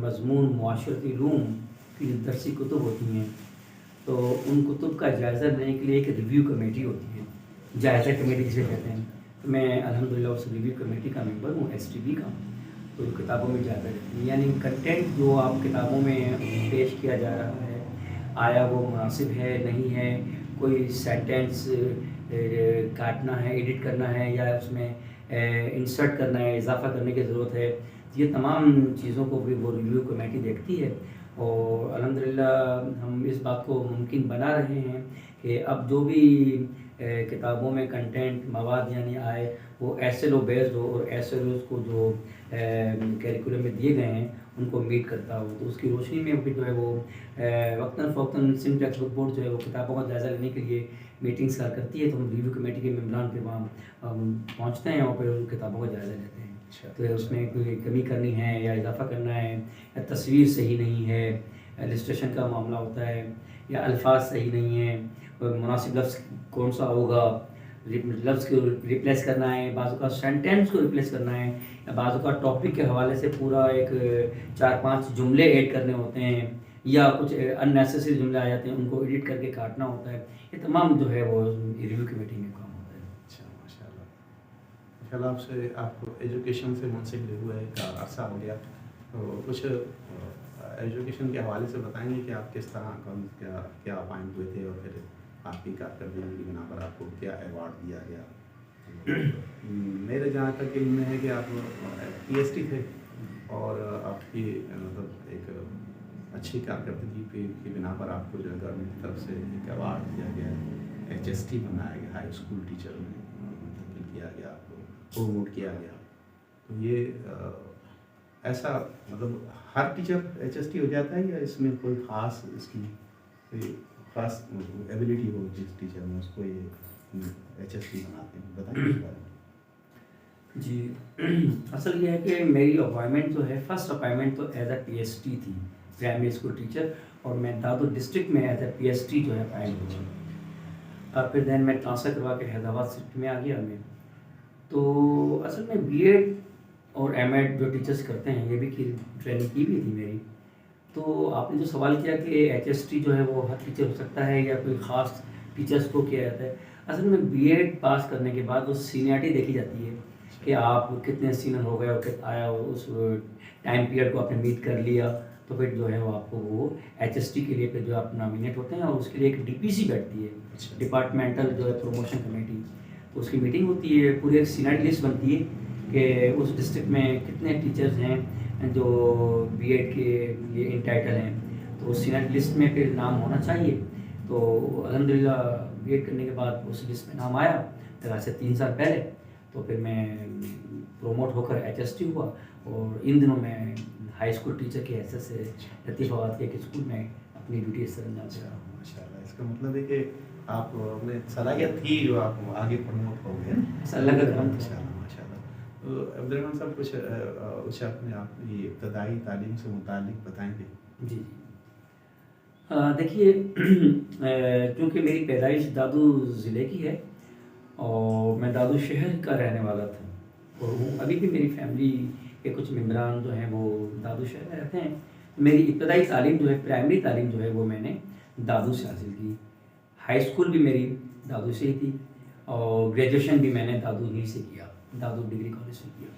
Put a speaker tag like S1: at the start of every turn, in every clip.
S1: مضمون معاشرتی علوم کی جو درسی کتب ہوتی ہیں تو ان کتب کا جائزہ لینے کے لیے ایک ریویو کمیٹی ہوتی ہے، جائزہ کمیٹی جسے کہتے ہیں. تو میں الحمدللہ اس ریویو کمیٹی کا ممبر ہوں، STB کا. تو کتابوں میں جائزہ لیتی ہیں، یعنی کنٹینٹ جو آپ کتابوں میں پیش کیا جا رہا ہے آیا وہ مناسب ہے نہیں ہے، کوئی سینٹینس کاٹنا ہے، ایڈٹ کرنا ہے، یا اس میں انسرٹ کرنا ہے، اضافہ کرنے کی ضرورت ہے. یہ تمام چیزوں کو بھی وہ ریویو کمیٹی دیکھتی ہے. اور الحمدللہ ہم اس بات کو ممکن بنا رہے ہیں کہ اب جو بھی کتابوں میں کنٹینٹ مواد یعنی آئے وہ ایسلو بیسڈ ہو، اور ایسلوز کو جو کیریکولم میں دیے گئے ہیں ان کو میٹ کرتا ہو. تو اس کی روشنی میں بھی جو ہے وہ وقتاً فوقتاً سندھ ٹیکسٹ بک بورڈ جو ہے وہ کتابوں کا جائزہ لینے کے لیے میٹنگس کرتی ہے. تو ہم ریویو کمیٹی کے ممبران پہ وہاں پہنچتے ہیں اور پھر ان کتابوں کا جائزہ لیتے ہیں. تو اس میں کوئی کمی کرنی ہے یا اضافہ کرنا ہے، یا تصویر صحیح نہیں ہے، السٹریشن کا معاملہ ہوتا ہے، یا الفاظ صحیح نہیں ہیں، مناسب لفظ کون سا ہوگا، لفظ کو ریپلیس کرنا ہے، بعض اوقات سینٹینس کو ریپلیس کرنا ہے، یا بعض اوقات ٹاپک کے حوالے سے پورا ایک 4-5 جملے ایڈ کرنے ہوتے ہیں، یا کچھ اننیسیسری جملے آ جاتے ہیں ان کو ایڈٹ کر کے کاٹنا ہوتا ہے. یہ تمام جو ہے وہ ریویو کمیٹی میں کام ہوتا ہے.
S2: اچھا ماشاء اللہ. ماشاء اللہ آپ کو ایجوکیشن سے منسلک ہوئے ایک عرصہ ہو گیا، تو کچھ ایجوکیشن کے حوالے سے بتائیں گے کہ آپ کس طرح کیا اپائنٹ ہوئے تھے، اور پھر آپ کی کارکردگی کی بنا پر آپ کو کیا ایوارڈ دیا گیا. میرے جہاں تک علم میں ہے کہ آپ PhD تھے، اور آپ کی مطلب ایک اچھی کارکردگی کی بنا پر آپ کو جو ہے گورنمنٹ کی طرف سے ایک ایوارڈ دیا گیا ہے، HST بنایا گیا، ہائی اسکول ٹیچر میں منتقل کیا گیا، آپ کو پروموٹ کیا گیا. تو یہ ایسا مطلب ہر ٹیچر HST ہو جاتا ہے، یا اس میں کوئی خاص اس کی کوئی خاص ایبلٹی ہو جس ٹیچر میں اس کو یہ HST بناتے ہیں؟ بتائیں اس بارے میں.
S1: جی اصل یہ ہے کہ میری اپائنمنٹ جو ہے فرسٹ اپائنمنٹ تو ایز اے PhD تھی، پرائمری اسکول ٹیچر، اور میں دادو ڈسٹرکٹ میں ایز اے PhD جو ہے اپائنٹ ہوا. پھر دین میں ٹرانسفر کروا کے حیدرآباد سفٹ میں آ گیا. میں تو اصل میں B.Ed اور M.Ed جو ٹیچرس کرتے ہیں یہ بھی ٹریننگ کی بھی تھی میری. تو آپ نے جو سوال کیا کہ HST جو ہے وہ ہر ٹیچر ہو سکتا ہے یا کوئی خاص ٹیچرس کو کیا جاتا ہے، اصل میں B.Ed پاس کرنے کے بعد وہ سینئرٹی دیکھی جاتی ہے کہ آپ کتنے سینئر ہو گئے، اور آیا اس ٹائم پیریڈ کو آپ نے میٹ کر لیا. تو پھر جو ہے وہ آپ کو وہ HST کے لیے پھر جو آپ نامینیٹ ہوتے ہیں، اور اس کے لیے ایک DPC بیٹھتی ہے، ڈپارٹمنٹل جو ہے پروموشن کمیٹی. تو اس کی میٹنگ ہوتی ہے، پوری ایک سینئرٹی لسٹ بنتی ہے کہ اس ڈسٹرکٹ میں کتنے ٹیچرز ہیں جو B.Ed کے لیے انٹائٹل ہیں. تو اس سینئرٹی لسٹ میں پھر نام ہونا چاہیے. تو الحمدللہ B.Ed کرنے کے بعد اس لسٹ میں نام آیا پھر سے 3 سال پہلے. تو پھر میں پروموٹ ہو کر HST ہوا، اور ان دنوں میں ہائی اسکول ٹیچر کے حیثیت سے لطیف آباد کے ایک اسکول میں اپنی ڈیوٹی اس طرح انجام دے رہا ہوں.
S2: ماشاء اللہ. اس کا مطلب ہے کہ آپ میں صلاحیت تھی جو آپ آگے پروموٹ ہو گئے.
S1: اللہ کا کرم.
S2: ماشاء اللہ ماشاء اللہ. تو عبد الرحمن صاحب کچھ اپنے آپ کی ابتدائی تعلیم سے متعلق بتائیں گے؟
S1: جی دیکھیے چونکہ میری پیدائش دادو ضلع کی ہے، اور میں دادو شہر کا رہنے والا تھا، اور ابھی بھی میری فیملی کے کچھ ممبران جو ہیں وہ دادو شہر میں رہتے ہیں. میری ابتدائی تعلیم جو ہے، پرائمری تعلیم جو ہے وہ میں نے دادو سے حاصل کی. ہائی اسکول بھی میری دادو سے ہی تھی، اور گریجویشن بھی میں نے دادو ہی سے کیا، دادو ڈگری کالج سے کیا.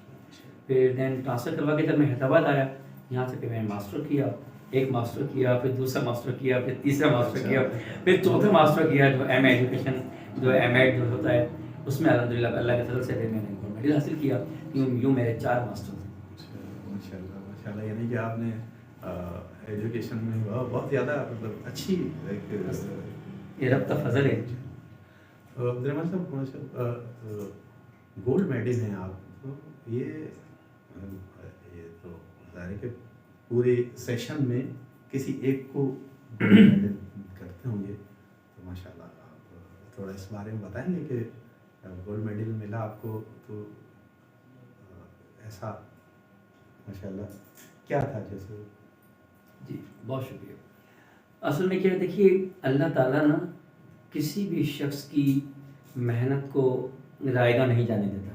S1: پھر دین ٹرانسفر کروا کے جب میں حیدرآباد آیا، یہاں سے پھر میں نے ماسٹر کیا، ایک ماسٹر کیا، پھر دوسرا ماسٹر کیا، پھر تیسرا ماسٹر کیا، پھر چوتھا ماسٹر کیا جو ایم ایجوکیشن جو M.Ed جو ہوتا ہے اس میں الحمدللہ اللہ کے فضل سے پھر میں نے گولڈ میڈل حاصل کیا. یوں میرے 4 ماسٹر تھے.
S2: ماشاء اللہ ماشاء اللہ. یعنی کہ آپ نے ایجوکیشن میں بہت زیادہ مطلب اچھی ایک
S1: یہ رب کا فضل ہے.
S2: عبد الرحمن صاحب گولڈ میڈل ہیں آپ، تو یہ تو ظاہر ہے کہ پورے سیشن میں کسی ایک کو گولڈ میڈل کرتے ہوں گے. تو ماشاء اللہ آپ تھوڑا اس بارے میں بتائیں گے کہ گولڈ میڈل ملا آپ کو، تو ایسا ماشاء اللہ کیا تھا جیسے؟
S1: جی بہت شکریہ. اصل میں کیا دیکھیے، اللہ تعالیٰ نا کسی بھی شخص کی محنت کو رائیگاں نہیں جانے دیتا.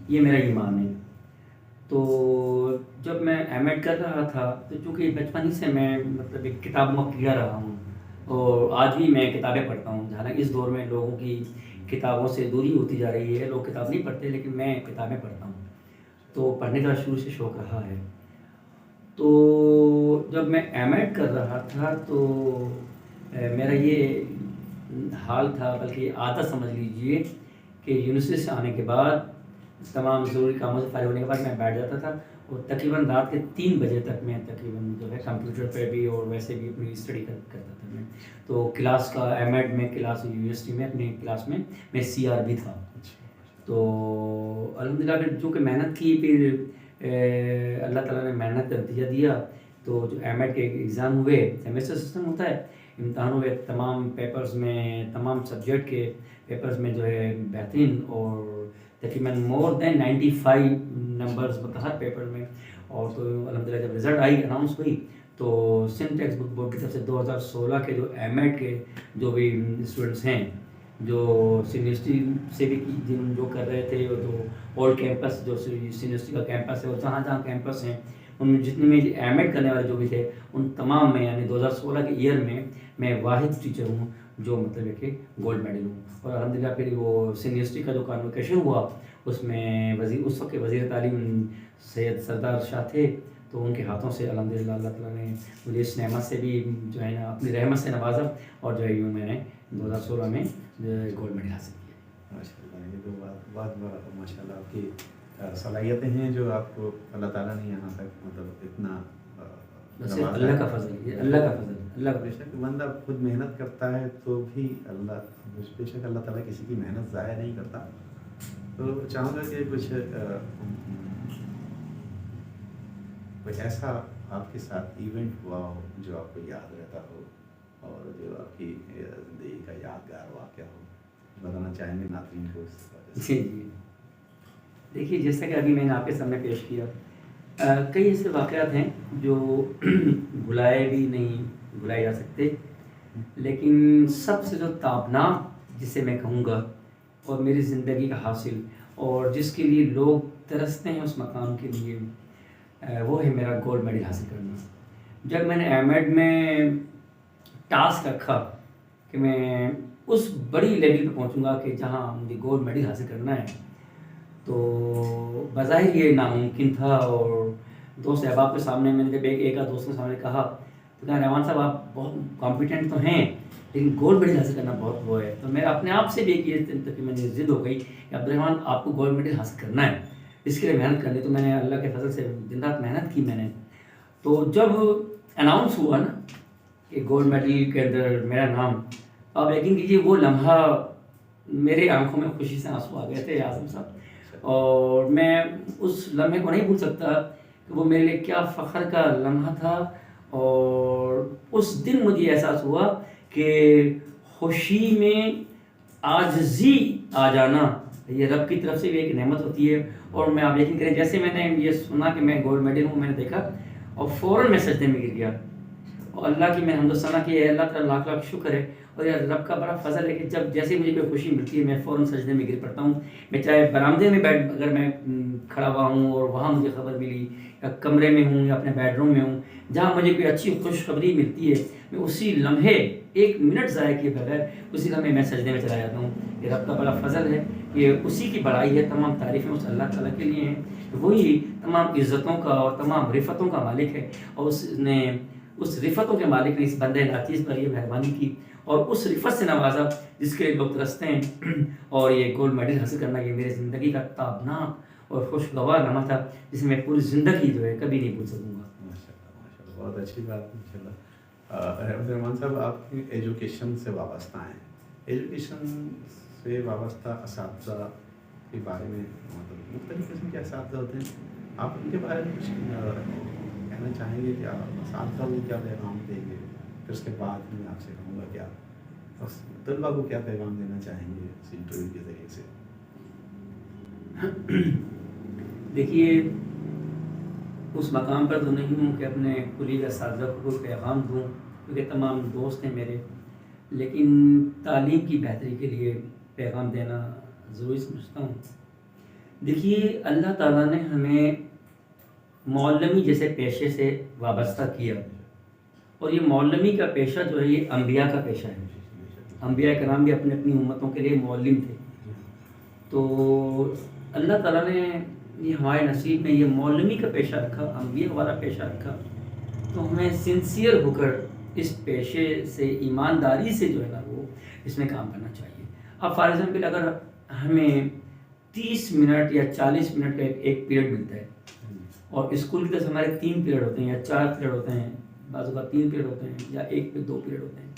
S1: یہ میرا ایمان ہے. تو جب میں ایم ایڈ کر رہا تھا تو چونکہ بچپن ہی سے میں مطلب ایک کتابوں کا کیڑا رہا ہوں، اور آج بھی میں کتابیں پڑھتا ہوں. حالانکہ اس دور میں لوگوں کی کتابوں سے دوری ہوتی جا رہی ہے، لوگ کتاب نہیں پڑھتے، لیکن میں کتابیں پڑھتا ہوں. تو پڑھنے کا شروع سے شوق رہا ہے. تو جب میں ایم ایڈ کر رہا تھا تو میرا یہ حال تھا، بلکہ عادت سمجھ لیجئے، کہ یونیورسٹی سے آنے کے بعد تمام ضروری کاموں سے فارغ ہونے کے بعد میں بیٹھ جاتا تھا، اور تقریباً رات کے 3 بجے تک میں تقریباً جو ہے کمپیوٹر پہ بھی اور ویسے بھی اپنی اسٹڈی کرتا تھا میں. تو کلاس کا ایم ایڈ میں کلاس یونیورسٹی میں اپنی کلاس میں سی آر بھی تھا. تو الحمدللہ پھر چونکہ محنت کی، پھر اللہ تعالیٰ نے محنت کا نتیجہ دیا. تو جو ایم ایڈ کے ایگزام ہوئے، سیمیسٹر سسٹم ہوتا ہے، امتحان ہوئے، تمام پیپرز میں، تمام سبجیکٹ کے پیپرز میں جو ہے بہترین، اور تقریباً مور دین 95 نمبرز ہر پیپر میں. اور تو الحمدللہ جب رزلٹ آئی، اناؤنس ہوئی، تو سندھ ٹیکسٹ بک بورڈ کی طرف سے 2016 کے جو ایم ایڈ کے جو بھی اسٹوڈنٹس ہیں، جو یونیورسٹی سے بھی جو کر رہے تھے، اور جو اولڈ کیمپس جو یونیورسٹی کا کیمپس ہے، اور جہاں جہاں کیمپس ہیں، ان میں جتنے میں ایم ایڈ کرنے والے جو بھی تھے، ان تمام میں، یعنی 2016 کے ایئر میں واحد ٹیچر ہوں جو مطلب ہے کہ گولڈ میڈل ہوں. اور الحمدللہ پھر وہ یونیورسٹی کا جو کانوکیشن ہوا، اس میں اس وقت کے وزیر تعلیم سید سردار شاہ تھے. تو ان کے ہاتھوں سے الحمدللہ اللہ تعالیٰ نے مجھے اس نعمت سے بھی جو ہے نا اپنی رحمت سے نوازا، اور جو ہے یوں میں نے 2016 میں گولڈ میڈل حاصل کیا.
S2: ماشاء اللہ، یہ تو بات ماشاء اللہ آپ کی صلاحیتیں ہیں جو آپ کو اللہ تعالیٰ نے یہاں تک مطلب اتنا
S1: اللہ کا فضل ہے، اللہ کا فضل، اللہ کا.
S2: بے شک بندہ خود محنت کرتا ہے تو بھی بے شک اللہ تعالیٰ کسی کی محنت ضائع نہیں کرتا. تو چاہوں گا کہ کچھ کوئی ایسا آپ کے ساتھ ایونٹ ہوا ہو جو آپ کو یاد رہتا ہو، اور جو آپ کی زندگی کا یادگار واقعہ ہو، بتانا چاہیں گے ناظرین کو اس وجہ سے.
S1: جی، دیکھیے جیسا کہ ابھی میں نے آپ کے سامنے پیش کیا، کئی ایسے واقعات ہیں جو بھلائے بھی نہیں بھلائے جا سکتے، لیکن سب سے جو تابناک جسے میں کہوں گا، اور میری زندگی کا حاصل، اور جس کے لیے لوگ ترستے ہیں اس مقام کے لیے، وہ ہے میرا گولڈ میڈل حاصل کرنا. جب میں نے ایم ایڈ میں ٹاسک رکھا کہ میں اس بڑی لیول پہ پہنچوں گا کہ جہاں مجھے گولڈ میڈل حاصل کرنا ہے، تو بظاہر یہ ناممکن تھا. اور دوست احباب کے سامنے میں نے جب ایک دوست کے سامنے کہا تو کہا رحمان صاحب آپ بہت کمپیٹنٹ تو ہیں، لیکن گولڈ میڈل حاصل کرنا بہت وہ ہے. تو میرا اپنے آپ سے بھی ایک یہ تقریباً ضد ہو گئی کہ عبدالرحمان آپ کو گولڈ میڈل حاصل کرنا ہے، اس کے لیے محنت کرنی. تو میں نے اللہ کے فضل سے دن رات محنت کی میں نے. تو جب اناؤنس ہوا نا کہ گولڈ میڈل کے اندر میرا نام، آپ یقین کیجیے وہ لمحہ میرے آنکھوں میں خوشی سے آنسو آ گئے تھے اعظم صاحب. اور میں اس لمحے کو نہیں بھول سکتا کہ وہ میرے لیے کیا فخر کا لمحہ تھا. اور اس دن مجھے احساس ہوا کہ خوشی میں عاجزی آ جانا یہ رب کی طرف سے بھی ایک نعمت ہوتی ہے. اور میں آپ یقین کریں، جیسے میں نے یہ سنا کہ میں گولڈ میڈل ہوں، میں نے دیکھا اور فوراً میں سجدے میں گر گیا. اور اللہ کی میں حمد و ثنا کی ہے، اللہ تعالیٰ لاکھ لاکھ شکر ہے. اور یہ رب کا بڑا فضل ہے کہ جب جیسے مجھے کوئی خوشی ملتی ہے میں فوراً سجدے میں گر پڑتا ہوں. میں چاہے برآمدے میں اگر میں کھڑا ہوا ہوں اور وہاں مجھے خبر ملی، یا کمرے میں ہوں یا اپنے بیڈ روم میں ہوں، جہاں مجھے کوئی اچھی خوشخبری ملتی ہے، میں اسی لمحے 1 منٹ ضائع کیے بغیر اسی لمحے میں سجدے میں چلا جاتا ہوں. یہ رب کا بڑا فضل ہے، یہ اسی کی بڑائی ہے. تمام تعریفیں اس اللہ تعالیٰ کے لیے ہیں، وہی تمام عزتوں کا اور تمام رفتوں کا مالک ہے. اور اس رفتوں کے مالک نے اس بندے ناچیز پر یہ مہربانی کی اور اس رفت سے نوازا جس کے لوگ ترستے ہیں. اور یہ گولڈ میڈل حاصل کرنا یہ میری زندگی کا تابناک اور خوشگوار لمحہ تھا، جسے میں پوری زندگی جو ہے کبھی نہیں بھول سکوں گا.
S2: ماشاء اللہ، بہت اچھی بات. ماشاء اللہ. عبدالرحمان صاحب آپ کی ایجوکیشن سے وابستہ ہیں، ایجوکیشن سے وابستہ اساتذہ کے بارے میں مطلب مختلف قسم کے اساتذہ ہوتے ہیں، آپ ان کے بارے میں کچھ کہنا چاہیں گے کہ آپ اساتذہ کو کیا پیغام دیں گے؟ پھر اس کے بعد میں آپ سے کہوں گا کہ آپ طلبا کو کیا پیغام دینا چاہیں گے اس انٹرویو کے ذریعے سے؟
S1: دیکھیے اس مقام پر تو نہیں ہوں کہ اپنے کلیگ اساتذہ کو کوئی پیغام دوں، کیونکہ تمام دوست ہیں میرے، لیکن تعلیم کی بہتری کے لیے پیغام دینا ضروری سمجھتا ہوں. دیکھیے اللہ تعالیٰ نے ہمیں معلمی جیسے پیشے سے وابستہ کیا، اور یہ معلمی کا پیشہ جو ہے یہ انبیاء کا پیشہ ہے. انبیاء کرام بھی اپنی اپنی امتوں کے لیے معلم تھے. تو اللہ تعالیٰ نے یہ ہمارے نصیب میں یہ معلمی کا پیشہ رکھا، انبیاء والا پیشہ رکھا. تو ہمیں سنسیئر ہو کر اس پیشے سے ایمانداری سے جو ہے نا وہ اس میں کام کرنا چاہیے. اب فار ایگزامپل اگر ہمیں 30 منٹ یا 40 منٹ کا ایک پیریڈ ملتا ہے، اور اسکول کی طرف سے ہمارے 3 پیریڈ ہوتے ہیں یا 4 پیریڈ ہوتے ہیں، بعض اوقات 3 پیریڈ ہوتے ہیں یا 1 پہ 2 پیریڈ ہوتے ہیں،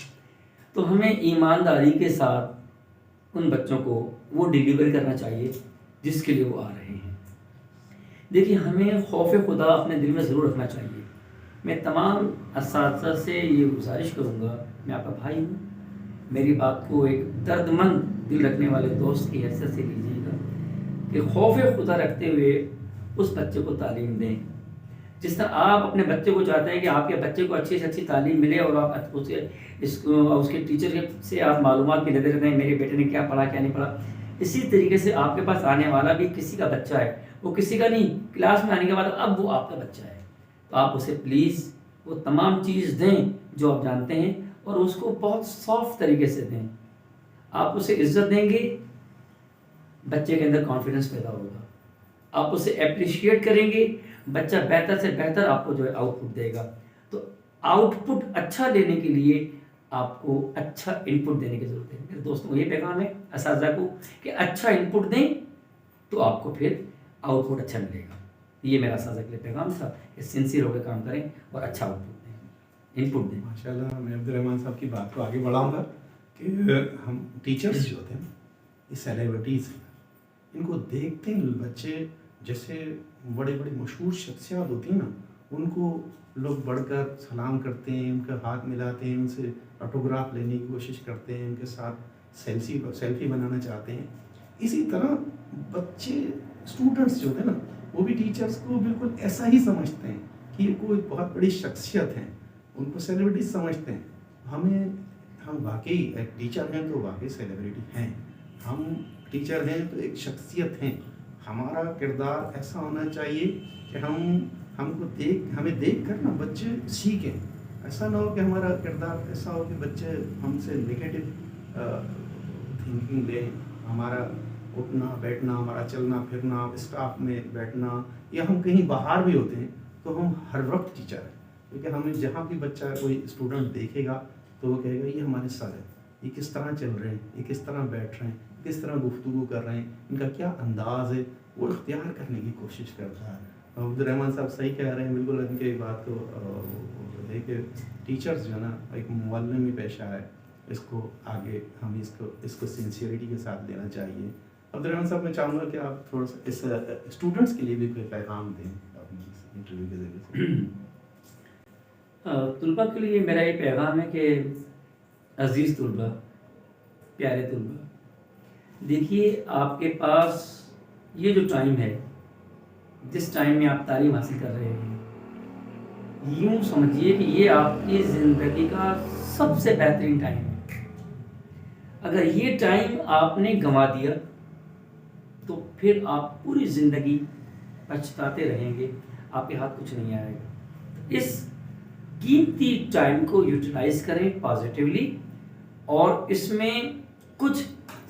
S1: تو ہمیں ایمانداری کے ساتھ ان بچوں کو وہ ڈیلیور کرنا چاہیے جس کے لیے وہ آ رہے ہیں. دیکھیے ہمیں خوف خدا اپنے دل میں ضرور رکھنا چاہیے. میں تمام اساتذہ سے یہ گزارش کروں گا، میں آپ کا بھائی ہوں، میری بات کو ایک درد مند دل رکھنے والے دوست کی حیثیت سے لیجیے گا کہ خوف خدا رکھتے ہوئے اس بچے کو تعلیم دیں. جس طرح آپ اپنے بچے کو چاہتے ہیں کہ آپ کے بچے کو اچھی سے اچھی تعلیم ملے، اور آپ اس کے ٹیچر سے آپ معلومات بھی لیتے رہتے ہیں میرے بیٹے نے کیا پڑھا کیا نہیں پڑھا، اسی طریقے سے آپ کے پاس آنے والا بھی کسی کا بچہ ہے، وہ کسی کا نہیں، کلاس میں آنے کے بعد اب وہ آپ کا بچہ ہے. تو آپ اسے پلیز وہ تمام چیز دیں جو آپ جانتے ہیں، اور اس کو بہت سافٹ طریقے سے دیں. آپ اسے عزت دیں گے، بچے کے اندر کانفیڈنس پیدا ہوگا. آپ اسے اپریشیٹ کریں گے، بچہ بہتر سے بہتر آپ کو جو ہے آؤٹ پٹ دے گا. تو آؤٹ پٹ اچھا لینے کے لیے آپ کو اچھا ان پٹ دینے کی ضرورت ہے. میرے دوستوں کو یہ پیغام ہے اساتذہ کو کہ اچھا ان پٹ دیں تو آپ کو پھر آؤٹ پٹ اچھا ملے گا. یہ میرا اساتذہ کے لیے پیغام تھا کہ سنسیئر ہو کے کام کریں اور اچھا آؤٹ پٹ دیں، ان پٹ دیں.
S2: ماشاء اللہ. میں عبدالرحمٰن صاحب کی بات کو آگے بڑھاؤں گا کہ ہم ٹیچرس جو ہوتے ہیں یہ سیلیبریٹیز ہیں، ان کو دیکھتے ہیں بچے، جیسے بڑے بڑے مشہور شخصیات ہوتی ہیں نا، ان کو لوگ بڑھ کر سلام کرتے ہیں، ان کا ہاتھ ملاتے ہیں، ان سے آٹوگراف لینے کی کوشش کرتے ہیں، ان کے ساتھ سیلفی بنانا چاہتے ہیں. اسی طرح بچے اسٹوڈنٹس جو ہوتے ہیں نا وہ بھی ٹیچرس کو بالکل ایسا ہی سمجھتے ہیں کہ یہ کوئی بہت بڑی شخصیت ہے، ان کو سیلیبریٹیز سمجھتے ہیں. ہم واقعی ایک ٹیچر ہیں تو واقعی سیلیبریٹی ہیں، ہم ٹیچر ہیں تو ایک شخصیت ہیں. ہمارا کردار ایسا ہونا چاہیے کہ ہمیں دیکھ کر نا بچے سیکھیں. ایسا نہ ہو کہ ہمارا کردار ایسا ہو کہ بچے ہم سے نگیٹو تھنکنگ لیں. ہمارا اٹھنا بیٹھنا، ہمارا چلنا پھرنا، اسٹاف میں بیٹھنا، یا ہم کہیں باہر بھی ہوتے ہیں تو ہم ہر وقت ٹیچر ہیں. کیونکہ ہمیں جہاں بھی بچہ کوئی اسٹوڈنٹ دیکھے گا تو وہ کہے گا یہ ہمارے سر ہے، یہ کس طرح چل رہے ہیں، یہ کس طرح بیٹھ رہے ہیں، کس طرح گفتگو کر رہے ہیں، ان کا کیا انداز ہے، وہ اختیار کرنے کی کوشش کرتا ہے. عبدالرحمٰن صاحب صحیح کہہ رہے ہیں، بالکل ان کی بات کو ہے کہ ٹیچرز جو ہے نا ایک معلمی پیشہ ہے، اس کو آگے ہم اس کو سنسیئرٹی کے ساتھ لینا چاہیے. عبدالرحمٰن صاحب میں چاہوں گا کہ آپ تھوڑا سا اس اسٹوڈنٹس کے لیے بھی کوئی پیغام دیں اپنے انٹرویو کے ذریعے سے.
S1: طلباء کے لیے میرا یہ پیغام ہے کہ عزیز طلباء، پیارے طلباء، دیکھیے آپ کے پاس یہ جو ٹائم ہے، جس ٹائم میں آپ تعلیم حاصل کر رہے ہیں، یوں سمجھیے کہ یہ آپ کی زندگی کا سب سے بہترین ٹائم ہے. اگر یہ ٹائم آپ نے گنوا دیا تو پھر آپ پوری زندگی پچھتاتے رہیں گے، آپ کے ہاتھ کچھ نہیں آئے گا. اس قیمتی ٹائم کو یوٹیلائز کریں پازیٹیولی، اور اس میں کچھ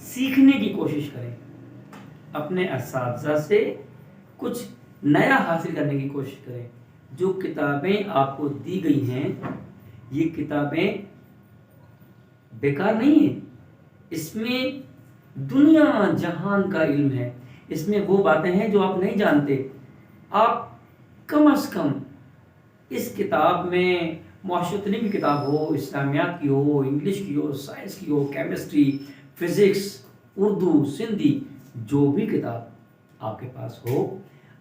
S1: سیکھنے کی کوشش کریں. اپنے اساتذہ سے کچھ نیا حاصل کرنے کی کوشش کریں. جو کتابیں آپ کو دی گئی ہیں یہ کتابیں بیکار نہیں ہیں، اس میں دنیا جہان کا علم ہے، اس میں وہ باتیں ہیں جو آپ نہیں جانتے. آپ کم از کم اس کتاب میں معاشرت کی کتاب ہو، اسلامیات کی ہو، انگلش کی ہو، سائنس کی ہو، کیمسٹری، فزکس، اردو، سندھی، جو بھی کتاب آپ کے پاس ہو،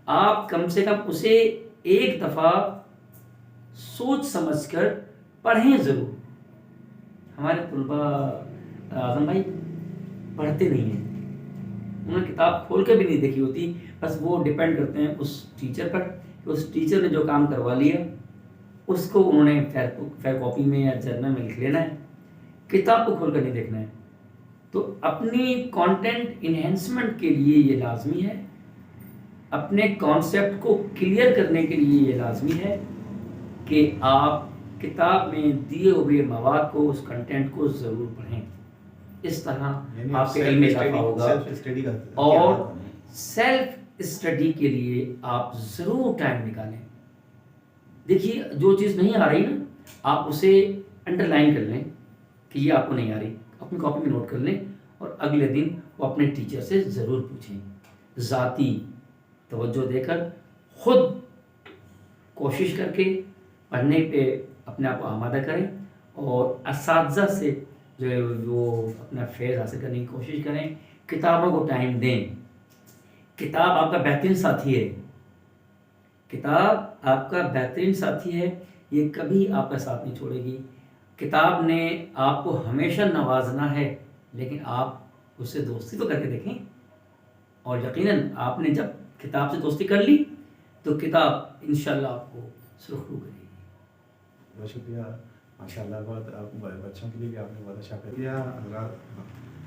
S1: آپ کم سے کم اسے ایک دفعہ سوچ سمجھ کر پڑھیں ضرور. ہمارے طلباء اعظم بھائی پڑھتے نہیں ہیں، انہوں نے کتاب کھول کے بھی نہیں دیکھی ہوتی، بس وہ ڈیپینڈ کرتے ہیں اس ٹیچر پر کہ اس ٹیچر نے جو کام کروا لیا اس کو انہوں نے فیر کاپی میں یا جرنل میں لکھ لینا ہے، کتاب کو کھول کر نہیں دیکھنا ہے. تو اپنی کانٹینٹ انہینسمنٹ کے لیے یہ لازمی ہے اپنے کانسیپٹ کو کلیئر کرنے کے لیے یہ لازمی ہے کہ آپ کتاب میں دیے ہوئے مواد کو، اس کنٹینٹ کو ضرور پڑھیں. اس طرح
S2: یعنی
S1: آپ کے علم میں اضافہ ہوگا.
S2: سیلف اسٹڈی کا
S1: اور سیلف اسٹڈی کے لیے آپ ضرور ٹائم نکالیں. دیکھیے جو چیز نہیں آ رہی نا، آپ اسے انڈر لائن کر لیں کہ یہ آپ کو نہیں آ رہی، اپنی کاپی میں نوٹ کر لیں اور اگلے دن وہ اپنے ٹیچر سے ضرور پوچھیں. ذاتی توجہ دے کر خود کوشش کر کے پڑھنے پہ اپنے آپ کو آمادہ کریں، اور اساتذہ سے جو ہے وہ اپنا فیض حاصل کرنے کی کوشش کریں. کتابوں کو ٹائم دیں. کتاب آپ کا بہترین ساتھی ہے. کتاب آپ کا بہترین ساتھی ہے، یہ کبھی آپ کا ساتھ نہیں چھوڑے گی. کتاب نے آپ کو ہمیشہ نوازنا ہے، لیکن آپ اس سے دوستی تو کر کے دیکھیں. اور یقیناً آپ نے جب کتاب سے دوستی کر لی تو کتاب انشاءاللہ آپ کو سرخرو کرے گی.
S2: بہت شکریہ ماشاء اللہ. بہت آپ بچوں کے لیے بھی آپ نے بہت اچھا کر دیا.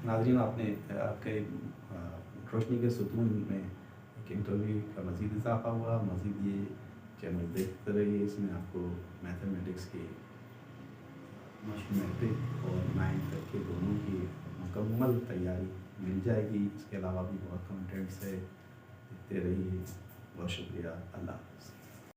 S2: ناظرین، آپ نے آپ کے روشنی کے ستون میں ایک انٹرویو کا مزید اضافہ ہوا. مزید یہ چینل دیکھتے رہیے، اس میں آپ کو میتھمیٹکس کی میٹرک اور 9 تک کے دونوں کی مکمل تیاری مل جائے گی. اس کے علاوہ بھی بہت کنٹینٹس ہے، دیکھتے رہیے. بہت شکریہ. اللہ حافظ.